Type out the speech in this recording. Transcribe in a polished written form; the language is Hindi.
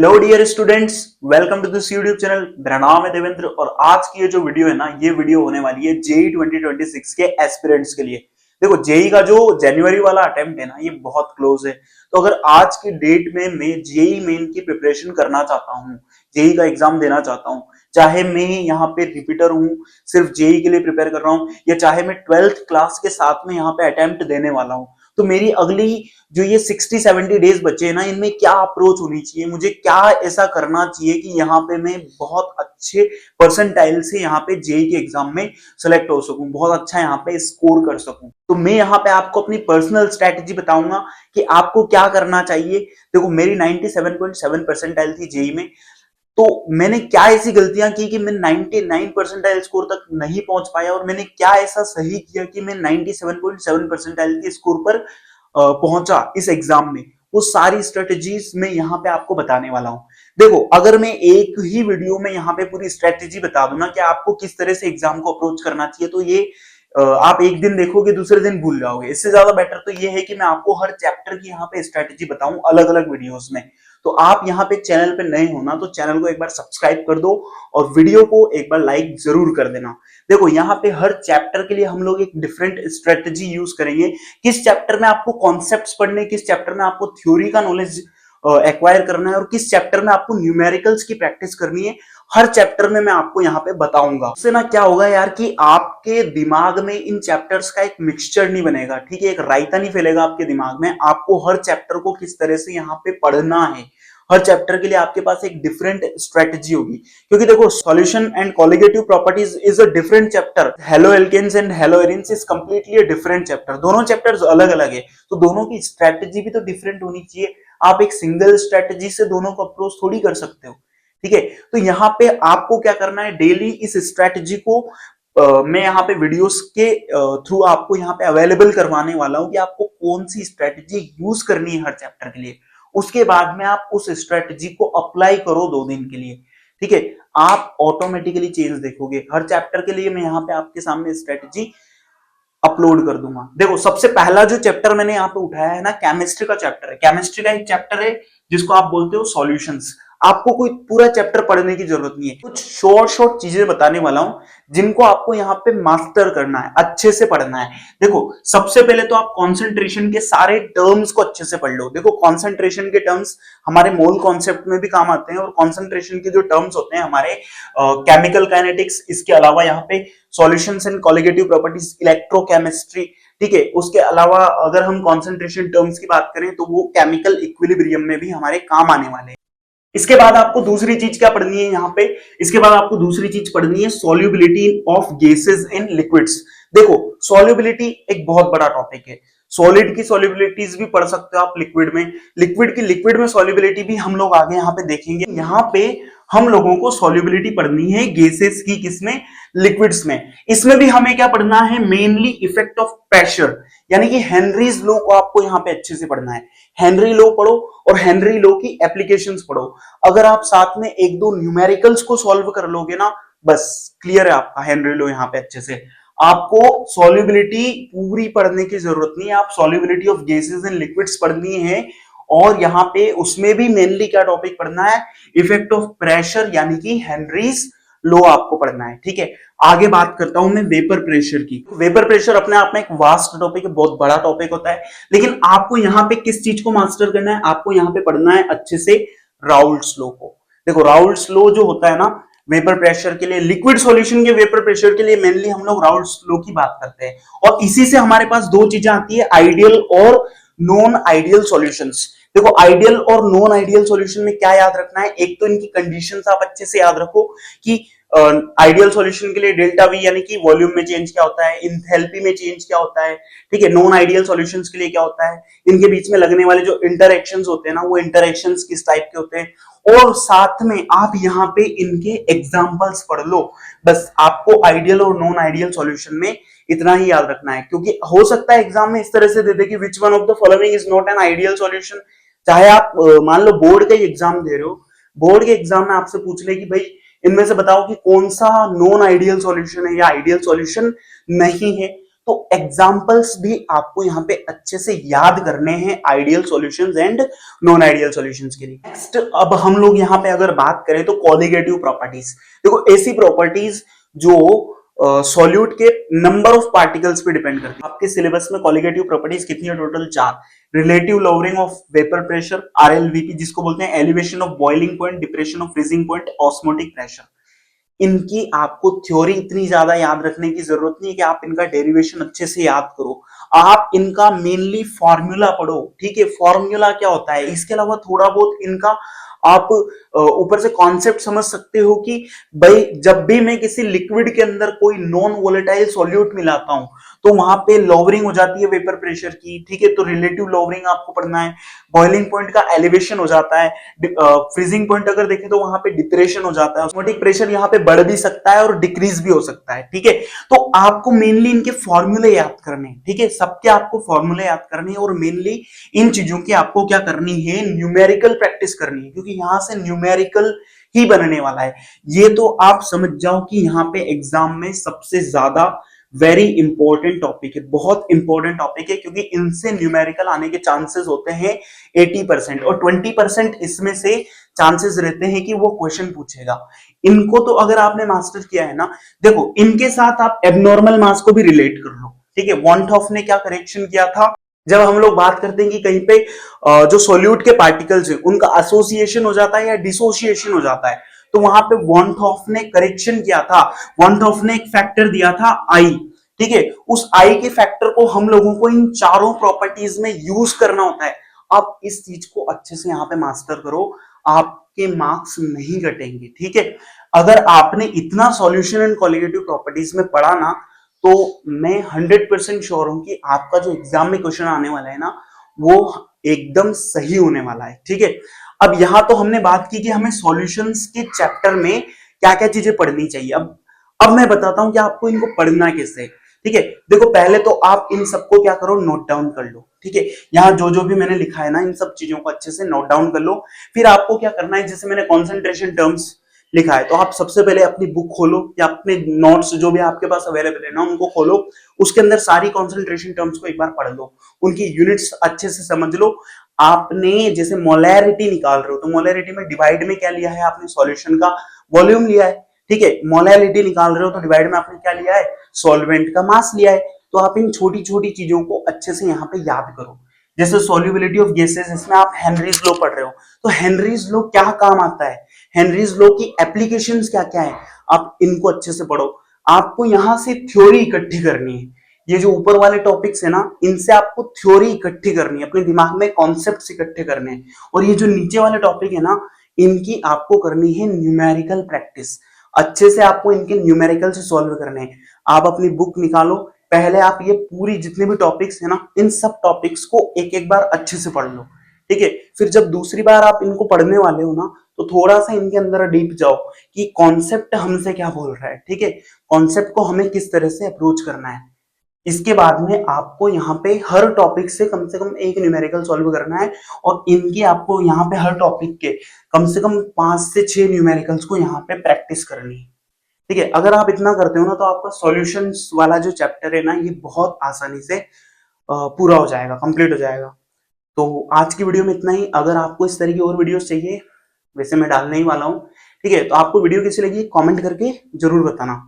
Hello dear students, welcome to this YouTube channel. मेरा नाम है देवेंद्र और आज की ये जो वीडियो है ना, ये वीडियो होने वाली है जेई 2026 के एस्पिरेंट्स के लिए। देखो, जेई का जो जनवरी वाला अटेम्प्ट है ना, ये बहुत क्लोज है। तो अगर आज की डेट में मैं जेई मेन की प्रिपरेशन करना चाहता हूँ, जेई का एग्जाम देना चाहता हूँ, चाहे मैं यहाँ पे रिपीटर हूँ, सिर्फ जेई के लिए प्रिपेयर कर रहा हूँ, या चाहे मैं 12th क्लास के साथ में यहाँ पे अटेम्प्ट देने वाला हूँ, तो मेरी अगली जो ये 60-70 डेज बचे हैं ना, इनमें क्या अप्रोच होनी चाहिए, मुझे क्या ऐसा करना चाहिए कि यहाँ पे मैं बहुत अच्छे परसेंटाइल से यहाँ पे जेई के एग्जाम में सेलेक्ट हो सकूं, बहुत अच्छा यहाँ पे स्कोर कर सकूं। तो मैं यहाँ पे आपको अपनी पर्सनल स्ट्रेटेजी बताऊंगा कि आपको क्या करना चाहिए। देखो, मेरी 97.7 परसेंटाइल थी जेई में, तो मैंने क्या ऐसी गलतियां की कि मैं 99 परसेंटाइल स्कोर तक नहीं पहुंच पाया, और मैंने क्या ऐसा सही किया कि मैं 97.7 परसेंटाइल के स्कोर पर पहुंचा इस एग्जाम में। वो सारी स्ट्रेटेजीज मैं यहाँ पे आपको बताने वाला हूं। देखो, अगर मैं एक ही वीडियो में यहाँ पे पूरी स्ट्रेटेजी बता दूं ना कि आपको किस तरह से एग्जाम को अप्रोच करना चाहिए, तो ये आप एक दिन देखोगे, दूसरे दिन भूल जाओगे। इससे ज्यादा बेटर तो ये है कि मैं आपको हर चैप्टर की यहाँ पे स्ट्रेटेजी बताऊं अलग अलग वीडियोस में। तो आप यहाँ पे चैनल पे नए हो ना, तो चैनल को एक बार सब्सक्राइब कर दो और वीडियो को एक बार लाइक जरूर कर देना। देखो, यहाँ पे हर चैप्टर के लिए हम लोग एक डिफरेंट स्ट्रेटेजी यूज करेंगे। किस चैप्टर में आपको कॉन्सेप्ट्स पढ़ने, किस चैप्टर में आपको थ्योरी का नॉलेज एक्वायर करना है, और किस चैप्टर में आपको न्यूमेरिकल्स की प्रैक्टिस करनी है, हर चैप्टर में मैं आपको यहाँ पे बताऊंगा। उससे ना क्या होगा यार कि आपके दिमाग में इन चैप्टर्स का एक मिक्सचर नहीं बनेगा, ठीक है, एक रायता नहीं फैलेगा आपके दिमाग में। आपको हर चैप्टर को किस तरह से यहाँ पे पढ़ना है, हर चैप्टर के लिए आपके पास एक डिफरेंट स्ट्रेटजी होगी। क्योंकि देखो, solution and colligative properties is a different chapter, haloalkanes and haloarenes is completely a different chapter. दोनों चैप्टर्स अलग अलग है, तो दोनों की स्ट्रेटजी भी तो डिफरेंट होनी चाहिए। आप एक सिंगल स्ट्रेटजी से दोनों को अप्रोच थोड़ी कर सकते हो, ठीक है। तो यहाँ पे आपको क्या करना है, डेली इस स्ट्रेटजी को मैं यहाँ पे वीडियोस के थ्रू आपको यहाँ पे अवेलेबल करवाने वाला हूँ कि आपको कौन सी स्ट्रेटजी यूज करनी है हर चैप्टर के लिए। उसके बाद में आप उस स्ट्रेटजी को अप्लाई करो 2 दिन के लिए, ठीक है। आप ऑटोमेटिकली चेंज देखोगे। हर चैप्टर के लिए मैं यहाँ पे आपके सामने स्ट्रेटजी अपलोड कर दूंगा। देखो, सबसे पहला जो चैप्टर मैंने यहाँ पे उठाया है ना, केमिस्ट्री का चैप्टर है। केमिस्ट्री का एक चैप्टर है जिसको आप बोलते हो सॉल्यूशंस। आपको कोई पूरा चैप्टर पढ़ने की जरूरत नहीं है, कुछ शॉर्ट शॉर्ट चीजें बताने वाला हूं जिनको आपको यहाँ पे मास्टर करना है, अच्छे से पढ़ना है। देखो, सबसे पहले तो आप कॉन्सेंट्रेशन के सारे टर्म्स को अच्छे से पढ़ लो। देखो, कॉन्सेंट्रेशन के टर्म्स हमारे मोल कॉन्सेप्ट में भी काम आते हैं, और कॉन्सेंट्रेशन के जो टर्म्स होते हैं हमारे केमिकल काइनेटिक्स, इसके अलावा यहाँ पे solutions and colligative properties, electrochemistry, ठीक है। उसके अलावा अगर हम कंसंट्रेशन टर्म्स की बात करें तो वो केमिकल इक्विलिब्रियम में भी हमारे काम आने वाले हैं। इसके बाद आपको दूसरी चीज क्या पढ़नी है यहाँ पे, इसके बाद आपको दूसरी चीज पढ़नी है solubility of gases in liquids. देखो, सॉल्युबिलिटी एक बहुत बड़ा टॉपिक है। सॉलिड की सॉल्युबिलिटीज भी पढ़ सकते हो आप लिक्विड में, लिक्विड में सॉल्युबिलिटी भी हम लोग आगे यहाँ पे देखेंगे। यहाँ पे हम लोगों को सॉल्युबिलिटी पढ़नी है गैसेस की, किसमें, लिक्विड्स में। इसमें भी हमें क्या पढ़ना है, मेनली इफेक्ट ऑफ प्रेशर, यानी कि हेनरीज लॉ को आपको यहाँ पे अच्छे से पढ़ना है। हेनरी लॉ पढ़ो और हेनरी लॉ की एप्लीकेशंस पढ़ो। अगर आप साथ में एक दो न्यूमेरिकल्स को सॉल्व कर लोगे ना, बस क्लियर है आपका हेनरी लॉ यहाँ पे अच्छे से। आपको सॉल्युबिलिटी पूरी पढ़ने की जरूरत नहीं है, आप solubility of gases and liquids पढ़नी है। और यहाँ पे उसमें भी मेनली क्या टॉपिक पढ़ना है, इफेक्ट ऑफ प्रेशर, यानी कि हेनरीज लॉ आपको पढ़ना है, ठीक है। आगे बात करता हूं मैं वेपर प्रेशर की। वेपर प्रेशर अपने आप में एक वास्ट टॉपिक है, बहुत बड़ा टॉपिक होता है, लेकिन आपको यहाँ पे किस चीज को मास्टर करना है, आपको यहाँ पे पढ़ना है अच्छे से राउल्ट्स लॉ को। देखो, राउल्ट्स लॉ जो होता है ना वेपर प्रेशर के लिए, लिक्विड सॉल्यूशन के वेपर प्रेशर के लिए मेनली हम लोग राउल्ट्स लॉ की बात करते हैं। और इसी से हमारे पास दो चीजें आती है, आइडियल और नॉन आइडियल सॉल्यूशंस। देखो, आइडियल और नॉन आइडियल सॉल्यूशन में क्या याद रखना है, एक तो इनकी कंडीशंस आप अच्छे से याद रखो कि आइडियल सॉल्यूशन के लिए डेल्टा वी यानी कि वॉल्यूम में चेंज क्या होता है, इंथैल्पी में चेंज क्या होता है, ठीक है। नॉन आइडियल सॉल्यूशंस के लिए क्या होता है, इनके बीच में लगने वाले जो इंटरएक्शंस होते हैं ना, वो इंटरएक्शंस किस टाइप के होते हैं। और साथ में आप यहाँ पे इनके एग्जांपल्स पढ़ लो। बस आपको आइडियल और नॉन आइडियल सॉल्यूशन में इतना ही याद रखना है, क्योंकि हो सकता है एग्जाम में इस तरह से दे दे कि which one of the following is not an ideal solution. चाहे आप मान लो बोर्ड का एग्जाम दे रहे हो, बोर्ड के एग्जाम में आपसे पूछ ले कि भाई इनमें से बताओ कि कौन सा नॉन आइडियल सॉल्यूशन है या आइडियल सॉल्यूशन नहीं है, तो एग्जांपल्स भी आपको यहाँ पे अच्छे से याद करने हैं ideal solutions and non ideal solutions के लिए। नेक्स्ट अब हम लोग यहाँ पे अगर बात करें तो कॉलिगेटिव प्रॉपर्टीज। देखो ऐसी प्रॉपर्टीज जो सॉल्यूट के नंबर ऑफ पार्टिकल्स पे डिपेंड करती है। आपके सिलेबस में कॉलिगेटिव प्रॉपर्टीज कितनी है? Total 4। Relative lowering of vapour pressure, RLVP, जिसको बोलते हैं elevation of boiling point, depression of freezing point, osmotic pressure. इनकी आपको थ्योरी इतनी ज्यादा याद रखने की जरूरत नहीं है कि आप इनका डेरिवेशन अच्छे से याद करो। आप इनका मेनली फॉर्मूला पढ़ो, ठीक है? फॉर्मूला क्या होता है, इसके अलावा थोड़ा बहुत इनका आप ऊपर से कॉन्सेप्ट समझ सकते हो कि भाई जब भी मैं किसी लिक्विड के अंदर कोई नॉन वोलेटाइल सॉल्यूट मिलाता हूं तो वहां पे लोवरिंग हो जाती है वेपर प्रेशर की, ठीक है? तो रिलेटिव लोवरिंग आपको पढ़ना है। बॉइलिंग पॉइंट का एलिवेशन हो जाता है, फ्रीजिंग पॉइंट अगर देखें तो वहां पे डिप्रेशन हो जाता है, ऑस्मोटिक प्रेशर यहाँ पे बढ़ भी सकता है और डिक्रीज भी हो सकता है, ठीक है? तो आपको मेनली इनके फॉर्मूले याद करने हैं, ठीक है? सबके आपको फॉर्मूले याद करने हैं और मेनली इन चीजों की आपको क्या करनी है? न्यूमेरिकल प्रैक्टिस करनी है, क्योंकि यहां से न्यूमेरिकल ही बनने वाला है। ये तो आप समझ जाओ कि यहाँ पे एग्जाम में सबसे ज्यादा वेरी इंपॉर्टेंट टॉपिक है, बहुत इंपॉर्टेंट टॉपिक है, क्योंकि इनसे न्यूमेरिकल आने के चांसेस होते हैं 80% और 20% इसमें से चांसेस रहते हैं कि वो क्वेश्चन पूछेगा। इनको तो अगर आपने मास्टर किया है ना, देखो इनके साथ आप एबनॉर्मल मास को भी रिलेट कर लो, ठीक है? वॉन्टहॉफ ने क्या करेक्शन किया था, जब हम लोग बात करते हैं कि कहीं पे जो सोल्यूट के पार्टिकल्स है उनका एसोसिएशन हो जाता है या डिसोसिएशन हो जाता है, तो वहां पे वॉन्टहॉफ ने करेक्शन किया था। वॉन्टहॉफ ने एक फैक्टर दिया था आई, ठीक है? उस आई के फैक्टर को हम लोगों को इन चारों प्रॉपर्टीज में यूज करना होता है। आप इस चीज को अच्छे से यहाँ पे मास्टर करो, आपके मार्क्स नहीं घटेंगे, ठीक है? अगर आपने इतना सॉल्यूशन एंड कॉलिगेटिव प्रॉपर्टीज में पढ़ा ना, तो मैं 100% श्योर हूं कि आपका जो एग्जाम में क्वेश्चन आने वाला है ना, वो एकदम सही होने वाला है, ठीक है? अब यहां तो हमने बात की कि हमें सॉल्यूशंस के चैप्टर में क्या क्या चीजें पढ़नी चाहिए। अब मैं बताता हूं कि आपको इनको पढ़ना कैसे, ठीक है? देखो पहले तो आप इन सबको क्या करो, नोट डाउन कर लो, ठीक है? यहाँ जो जो भी मैंने लिखा है ना, इन सब चीजों को अच्छे से नोट डाउन कर लो। फिर आपको क्या करना है, जैसे मैंने कॉन्सेंट्रेशन टर्म्स लिखा है, तो आप सबसे पहले अपनी बुक खोलो या अपने नोट्स जो भी आपके पास अवेलेबल है ना उनको खोलो, उसके अंदर सारी कॉन्सेंट्रेशन टर्म्स को एक बार पढ़ लो, उनकी यूनिट्स अच्छे से समझ लो। आपने जैसे मोलैरिटी निकाल रहे हो, तो मोलैरिटी में डिवाइड में क्या लिया है आपने? सॉल्यूशन का वॉल्यूम लिया है, ठीक है? मोलैरिटी निकाल रहे हो तो डिवाइड में आपने क्या लिया है? सॉल्वेंट का मास लिया है। तो आप इन छोटी छोटी चीजों को अच्छे से यहाँ पे याद करो। जैसे सॉल्युबिलिटी ऑफ गैसेस, इसमें आप हेनरीज लॉ पढ़ रहे हो, तो हेनरीज लॉ क्या काम आता है, हेनरीज लॉ की एप्लीकेशंस क्या क्या है, आप इनको अच्छे से पढ़ो। आपको यहां से थ्योरी इकट्ठी करनी है। ये जो ऊपर वाले टॉपिक्स है ना, इनसे आपको थ्योरी इकट्ठी करनी है, अपने दिमाग में कॉन्सेप्ट्स इकट्ठे करने हैं। और ये जो नीचे वाले टॉपिक है ना, इनकी आपको करनी है न्यूमेरिकल प्रैक्टिस। अच्छे से आपको इनके न्यूमेरिकल से सॉल्व करने हैं। आप अपनी बुक निकालो, पहले आप ये पूरी जितने भी टॉपिक्स है ना, इन सब टॉपिक्स को एक एक बार अच्छे से पढ़ लो, ठीक है? फिर जब दूसरी बार आप इनको पढ़ने वाले हो ना, तो थोड़ा सा इनके अंदर डीप जाओ कि कॉन्सेप्ट हमसे क्या बोल रहा है, ठीक है? कॉन्सेप्ट को हमें किस तरह से अप्रोच करना है। इसके बाद में आपको यहाँ पे हर टॉपिक से कम एक न्यूमेरिकल सॉल्व करना है, और इनकी आपको यहाँ पे हर टॉपिक के कम से कम 5 से 6 न्यूमेरिकल्स को यहाँ पे प्रैक्टिस करनी है, ठीक है? अगर आप इतना करते हो ना, तो आपका सॉल्यूशंस वाला जो चैप्टर है ना, ये बहुत आसानी से पूरा हो जाएगा, कंप्लीट हो जाएगा। तो आज की वीडियो में इतना ही। अगर आपको इस तरह की और वीडियोस चाहिए, वैसे मैं डालने ही वाला हूँ, ठीक है? तो आपको वीडियो कैसी लगी कमेंट करके जरूर बताना।